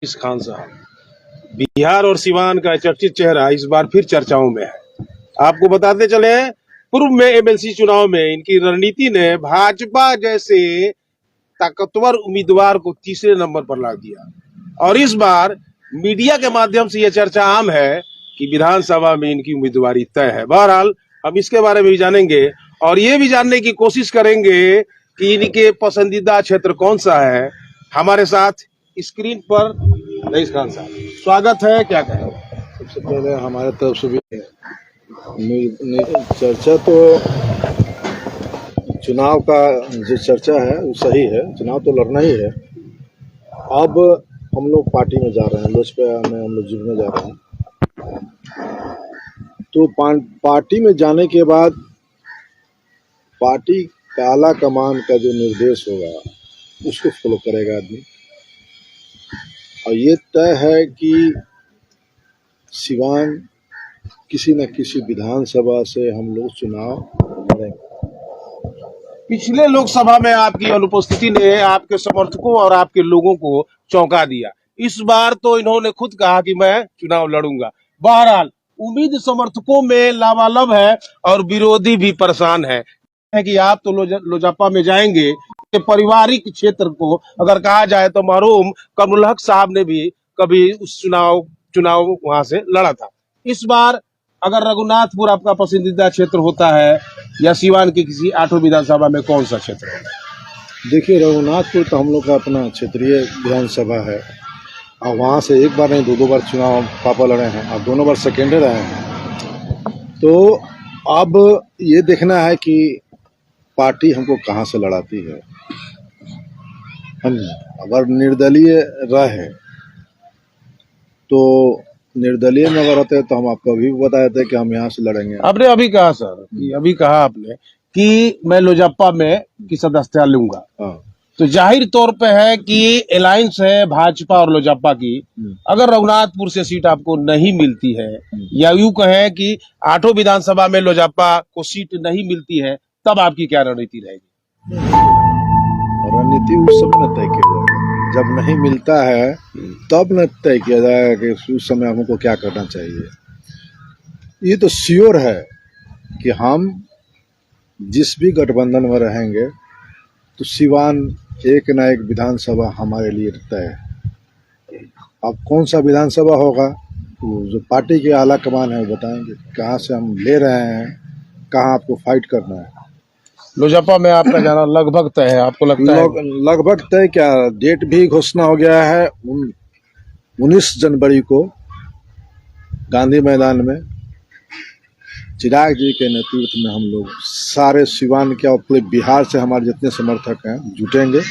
इस खान साहब बिहार और सिवान का चर्चित चेहरा इस बार फिर चर्चाओं में है। आपको बताते चले, पूर्व में एमएलसी चुनाव में इनकी रणनीति ने भाजपा जैसे ताकतवर उम्मीदवार को तीसरे नंबर पर ला दिया और इस बार मीडिया के माध्यम से यह चर्चा आम है कि विधानसभा में इनकी उम्मीदवारी तय है। बहरहाल हम इसके बारे में भी जानेंगे और ये भी जानने की कोशिश करेंगे कि इनके पसंदीदा क्षेत्र कौन सा है। हमारे साथ स्क्रीन पर रईस खान साहब, स्वागत है। क्या कहें? सबसे पहले हमारे तरफ से भी चर्चा तो चुनाव का जो चर्चा है वो सही है, चुनाव तो लड़ना ही है। अब हम लोग पार्टी में जा रहे हैं, लोजपा में हम लोग जुड़ने जा रहे हैं। तो पार्टी में जाने के बाद पार्टी का आला कमान का जो निर्देश होगा उसको फॉलो करेगा आदमी। और ये तय है कि सिवान किसी न किसी विधानसभा से हम लोग चुनाव लड़ेंगे। पिछले लोकसभा में आपकी अनुपस्थिति ने आपके समर्थकों और आपके लोगों को चौंका दिया। इस बार तो इन्होंने खुद कहा कि मैं चुनाव लड़ूंगा। बहरहाल उम्मीद समर्थकों में लावालब है और विरोधी भी परेशान है कि आप तो लोजपा में जाएंगे। पारिवारिक क्षेत्र को अगर कहा जाए तो मरहूम कमरुल हक साहब ने भी कभी उस चुनाव वहां से लड़ा था। इस बार अगर रघुनाथपुर आपका पसंदीदा क्षेत्र होता है या सिवान की किसी 8 विधानसभा में कौन सा क्षेत्र है? देखिए, रघुनाथपुर तो हम लोग का अपना क्षेत्रीय विधानसभा है और वहाँ से एक बार नहीं 2 बार चुनाव पापा लड़े हैं और दोनों बार सेकेंडरी रहे हैं। तो अब ये देखना है कि पार्टी हमको कहाँ से लड़ाती है। हम अगर निर्दलीय रहे तो निर्दलीय में अगर होते तो हम आपको अभी भी बता देते कि हम यहाँ से लड़ेंगे। आपने अभी कहा सर कि अभी कहा आपने कि मैं लोजपा में की सदस्यता लूंगा। हाँ। तो जाहिर तौर पे है कि अलायंस है भाजपा और लोजपा की। अगर रघुनाथपुर से सीट आपको नहीं मिलती है या यूं कहें कि 8 विधानसभा में लोजपा को सीट नहीं मिलती है, तब आपकी क्या रणनीति रहेगी? रणनीति उस समय न तय किया जाएगा जब नहीं मिलता है, तब न तय किया जाएगा कि उस समय हमको क्या करना चाहिए। ये तो श्योर है कि हम जिस भी गठबंधन में रहेंगे तो सिवान एक न एक विधानसभा हमारे लिए तय है। अब कौन सा विधानसभा होगा तो जो पार्टी के आला कमान है वो बताएंगे कहाँ से हम ले रहे हैं, कहाँ आपको फाइट करना है। लोजपा में आपका जाना लगभग तय है, आपको लगता है? लगभग तय क्या, डेट भी घोषणा हो गया है 19 जनवरी को गांधी मैदान में चिराग जी के नेतृत्व में हम लोग सारे सिवान के और पूरे बिहार से हमारे जितने समर्थक हैं जुटेंगे।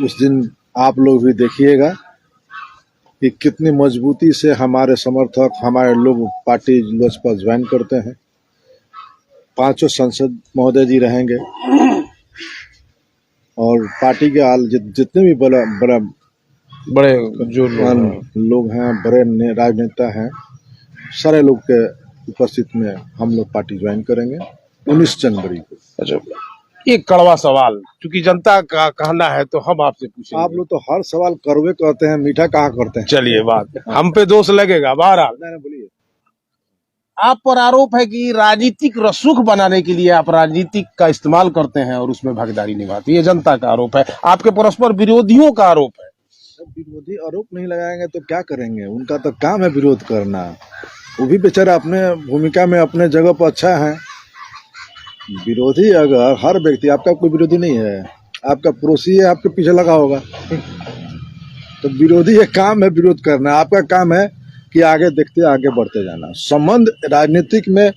उस दिन आप लोग भी देखिएगा कि कितनी मजबूती से हमारे समर्थक हमारे लोग पार्टी लोजपा ज्वाइन करते हैं। 5 सांसद महोदय जी रहेंगे और पार्टी के जितने भी बड़े जो लोग हैं, बड़े राजनेता हैं, सारे लोग के उपस्थित में हम लोग पार्टी ज्वाइन करेंगे 19 जनवरी को। अच्छा, एक कड़वा सवाल, क्योंकि जनता का कहना है तो हम आपसे पूछेंगे। आप लोग तो हर सवाल करवे करते हैं, मीठा कहाँ करते हैं। चलिए, बात हम पे दोष लगेगा। बहरहाल बोलिए। आप पर आरोप है कि राजनीतिक रसूख बनाने के लिए आप राजनीतिक का इस्तेमाल करते हैं और उसमें भागीदारी निभाते हैं। ये जनता का आरोप है, आपके परस्पर विरोधियों का आरोप है। विरोधी आरोप नहीं लगाएंगे तो क्या करेंगे? उनका तो काम है विरोध करना। वो भी बेचारा अपने भूमिका में अपने जगह पर अच्छा है। विरोधी अगर हर व्यक्ति, आपका कोई विरोधी नहीं है, आपका पड़ोसी है, आपके पीछे लगा होगा, तो विरोधी का काम है विरोध करना, आपका काम है कि आगे देखते आगे बढ़ते जाना। संबंध राजनीतिक में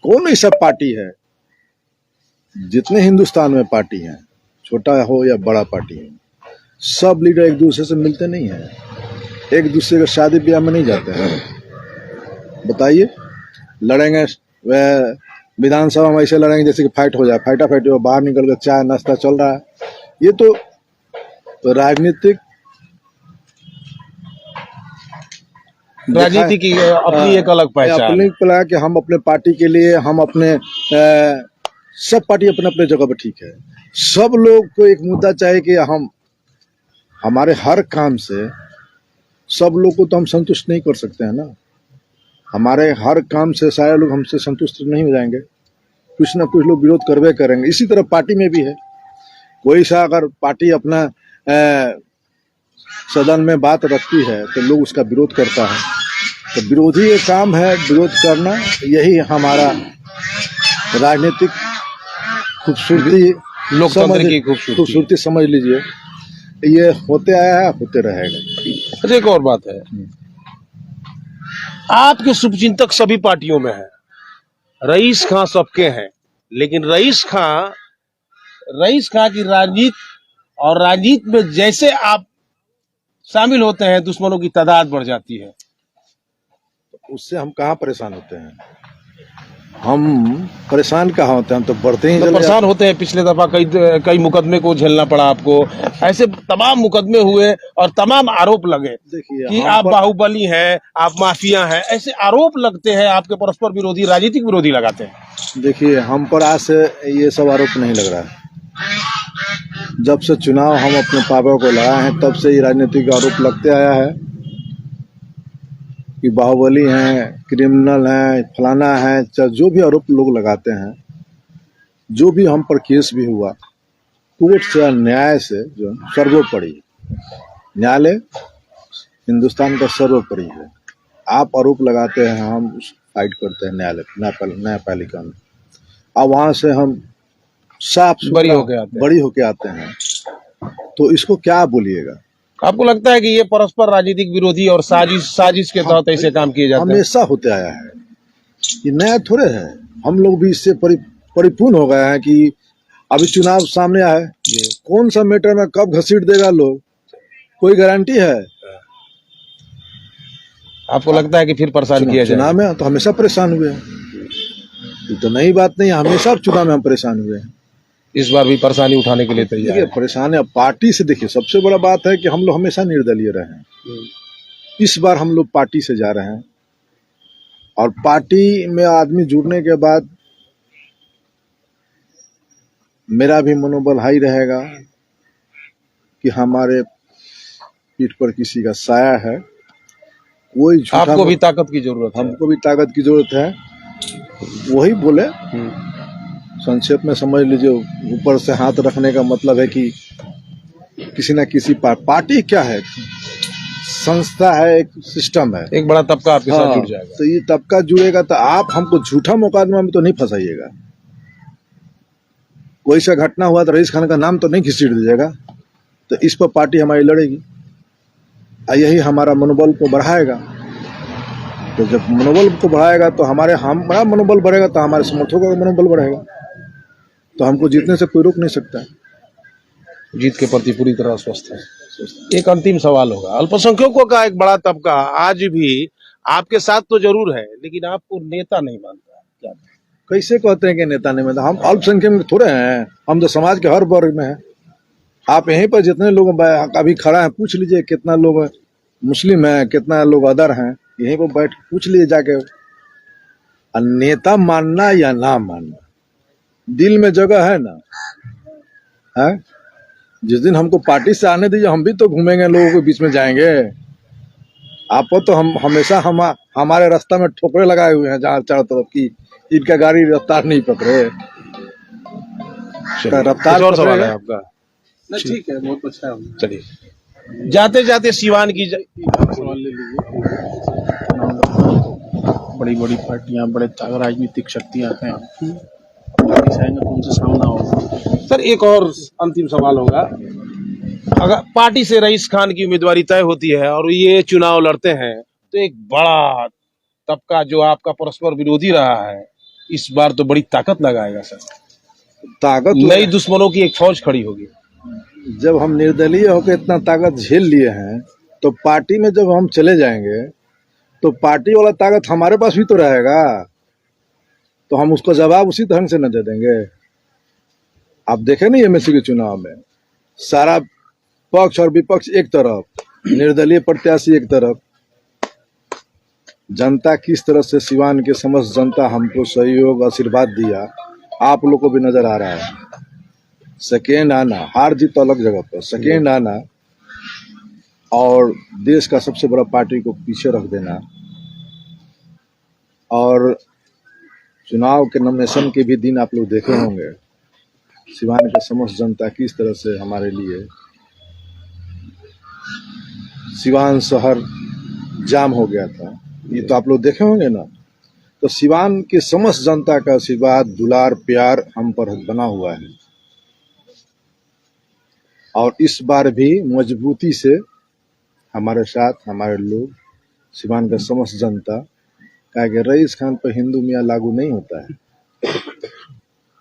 कौन ऐसा पार्टी है, जितने हिंदुस्तान में पार्टी हैं, छोटा हो या बड़ा पार्टी है, सब लीडर एक दूसरे से मिलते नहीं हैं, एक दूसरे के शादी ब्याह में नहीं जाते हैं। बताइए, लड़ेंगे वह विधानसभा में ऐसे लड़ेंगे जैसे कि फाइट हो जाए, फाइटा हो, बाहर निकल कर चाय नाश्ता चल रहा है। ये तो राजनीति की अपनी एक अलग पहचान, अपनी पहचान कि हम अपने पार्टी के लिए, हम अपने सब पार्टी अपने अपने जगह पर ठीक है। सब लोग को एक मुद्दा चाहिए कि हम हमारे हर काम से सब लोग को तो हम संतुष्ट नहीं कर सकते हैं ना। हमारे हर काम से सारे लोग हमसे संतुष्ट नहीं हो जाएंगे, कुछ ना कुछ लोग विरोध करवे करेंगे। इसी तरह पार्टी में भी है, कोई सा अगर पार्टी अपना सदन में बात रखती है तो लोग उसका विरोध करता है। तो विरोधी ये काम है, विरोध करना, यही हमारा राजनीतिक खूबसूरती, लोकतंत्र की खूबसूरती समझ लीजिए। ये होते आया है, होते रहेगा। अच्छा, एक और बात है, आपके शुभचिंतक सभी पार्टियों में है, रईस खां सबके हैं, लेकिन रईस खां की राजनीति और राजनीति में जैसे आप शामिल होते हैं दुश्मनों की तादाद बढ़ जाती है। उससे हम कहाँ परेशान होते हैं? हम परेशान कहाँ होते हैं? हम तो बढ़ते ही परेशान होते हैं। पिछले दफा कई मुकदमे को झेलना पड़ा आपको, ऐसे तमाम मुकदमे हुए और तमाम आरोप लगे कि आप बाहुबली हैं, आप माफिया हैं, ऐसे आरोप लगते हैं, आपके परस्पर विरोधी, राजनीतिक विरोधी लगाते हैं। देखिए, हम पर आज से ये सब आरोप नहीं लग रहा है। जब से चुनाव हम अपने पापों को लगाए हैं तब से ये राजनीतिक आरोप लगते आया है कि बाहुबली हैं, क्रिमिनल हैं, फलाना है, जो भी आरोप लोग लगाते हैं, जो भी हम पर केस भी हुआ, कोर्ट से, न्याय से, जो सर्वोपरि न्यायालय हिंदुस्तान का सर्वोपरि है। आप आरोप लगाते हैं, हम फाइट करते हैं न्यायपालिका में, अब वहां से हम साफ बरी होके आते हैं। तो इसको क्या बोलिएगा? आपको लगता है कि ये परस्पर राजनीतिक विरोधी और साजिश के तहत ऐसे काम किए जाते हैं? हमेशा होते आया है, ये नया थोड़े है। हम लोग भी इससे परिपूर्ण हो गए हैं कि अभी चुनाव सामने आए, कौन सा मैटर में कब घसीट देगा लोग, कोई गारंटी है? आपको लगता है कि फिर परेशान किया जाए? चुनाव में तो हमेशा परेशान हुए हैं, ये तो नई बात नहीं है, हमेशा चुनाव में हम परेशान हुए हैं। इस बार भी परेशानी उठाने के लिए तैयार है? परेशानी अब पार्टी से, देखिए सबसे बड़ा बात है कि हम लोग हमेशा निर्दलीय रहे हैं। इस बार हम लोग पार्टी से जा रहे हैं और पार्टी में आदमी जुड़ने के बाद मेरा भी मनोबल हाई रहेगा कि हमारे पीठ पर किसी का साया है। कोई आपको भी ताकत की जरूरत है? हमको भी ताकत की जरूरत है, वही बोले। संक्षेप में समझ लीजिए, ऊपर से हाथ रखने का मतलब है कि किसी ना किसी पार्टी क्या है, संस्था है, एक सिस्टम है, एक बड़ा तबका आपके साथ जुड़ जाएगा। तो ये तबका जुड़ेगा तो आप हमको झूठा मुकदमा में तो नहीं फंसाइएगा। कोई सा घटना हुआ तो रईस खान का नाम तो नहीं घसीट दीजिएगा। तो इस पर पार्टी हमारी लड़ेगी, यही हमारा मनोबल को बढ़ाएगा। तो जब मनोबल को बढ़ाएगा तो हमारा मनोबल बढ़ेगा, तो हमारे समर्थकों का मनोबल बढ़ेगा, तो हमको जीतने से कोई रोक नहीं सकता। जीत के प्रति पूरी तरह स्वस्थ है। एक अंतिम सवाल होगा, अल्पसंख्यकों का एक बड़ा तबका आज भी आपके साथ तो जरूर है, लेकिन आपको नेता नहीं मानता, क्या कैसे कहते हैं कि नेता नहीं मानता? हम अल्पसंख्यक में थोड़े हैं, हम तो समाज के हर वर्ग में हैं। आप यहीं पर जितने लोग अभी खड़ा है, पूछ लीजिए कितना लोग मुस्लिम है, कितना लोग अदर हैं, यहीं पर बैठ पूछ लीजिए जाके। नेता मानना या ना मानना, दिल में जगह है ना है? जिस दिन हमको पार्टी से आने दीजिए, हम भी तो घूमेंगे, लोगों के बीच में जाएंगे। आपको तो हम हमेशा हमारे रास्ता में ठोकरे लगाए हुए हैं जहाँ चारों तरफ की, इनका गाड़ी रफ्तार नहीं पकड़े। रफ्तार और सवाल है आपका? ठीक है, बहुत अच्छा है। चलिए, जाते जाते सिवान की सवाल ले लीजिए। बड़ी बड़ी पार्टियां, बड़े राजनीतिक शक्तियां हैं, उनसे सामना होगा। सर, एक और अंतिम सवाल होगा, अगर पार्टी से रईस खान की उम्मीदवारी तय होती है और ये चुनाव लड़ते हैं, तो एक बड़ा तबका जो आपका परस्पर विरोधी रहा है, इस बार तो बड़ी ताकत लगाएगा सर। ताकत नई दुश्मनों की एक फौज खड़ी होगी। जब हम निर्दलीय होकर इतना ताकत झेल लिए हैं, तो पार्टी में जब हम चले जाएंगे तो पार्टी वाला ताकत हमारे पास भी तो रहेगा, तो हम उसका जवाब उसी ढंग से न दे देंगे। आप देखे नहीं एमएलसी के चुनाव में, सारा पक्ष और विपक्ष एक तरफ, निर्दलीय प्रत्याशी एक तरफ, जनता किस तरह से सिवान के समस्त जनता हमको सहयोग आशीर्वाद दिया, आप लोग को भी नजर आ रहा है। सेकेंड आना, हार जीत अलग जगह पर, सेकेंड आना और देश का सबसे बड़ा पार्टी को पीछे रख देना और चुनाव के नॉमिनेशन के भी दिन आप लोग देखे होंगे, सिवान के समस्त जनता किस तरह से हमारे लिए, सिवान शहर जाम हो गया था, ये तो आप लोग देखे होंगे ना। तो सिवान की समस्त जनता का आशीर्वाद, दुलार, प्यार हम पर बना हुआ है और इस बार भी मजबूती से हमारे साथ हमारे लोग, सिवान का समस्त जनता, कहा कि रईस खान पर हिंदू मियाँ लागू नहीं होता है।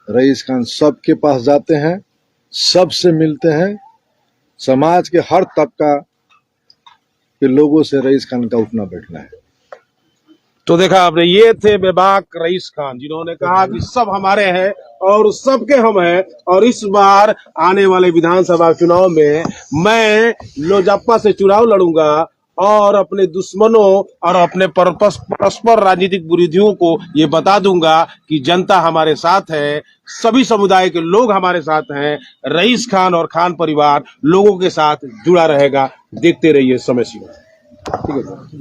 रईस खान सबके पास जाते हैं, सबसे मिलते हैं, समाज के हर तबका के लोगों से रईस खान का उठना बैठना है। तो देखा आपने, ये थे बेबाक रईस खान, जिन्होंने कहा कि सब हमारे हैं और सबके हम हैं, और इस बार आने वाले विधानसभा चुनाव में मैं लोजपा से चुनाव लड़ूंगा और अपने दुश्मनों और अपने परस्पर राजनीतिक विरोधियों को ये बता दूंगा कि जनता हमारे साथ है, सभी समुदाय के लोग हमारे साथ हैं, रईस खान और खान परिवार लोगों के साथ जुड़ा रहेगा। देखते रहिए समय सीमा। ठीक है।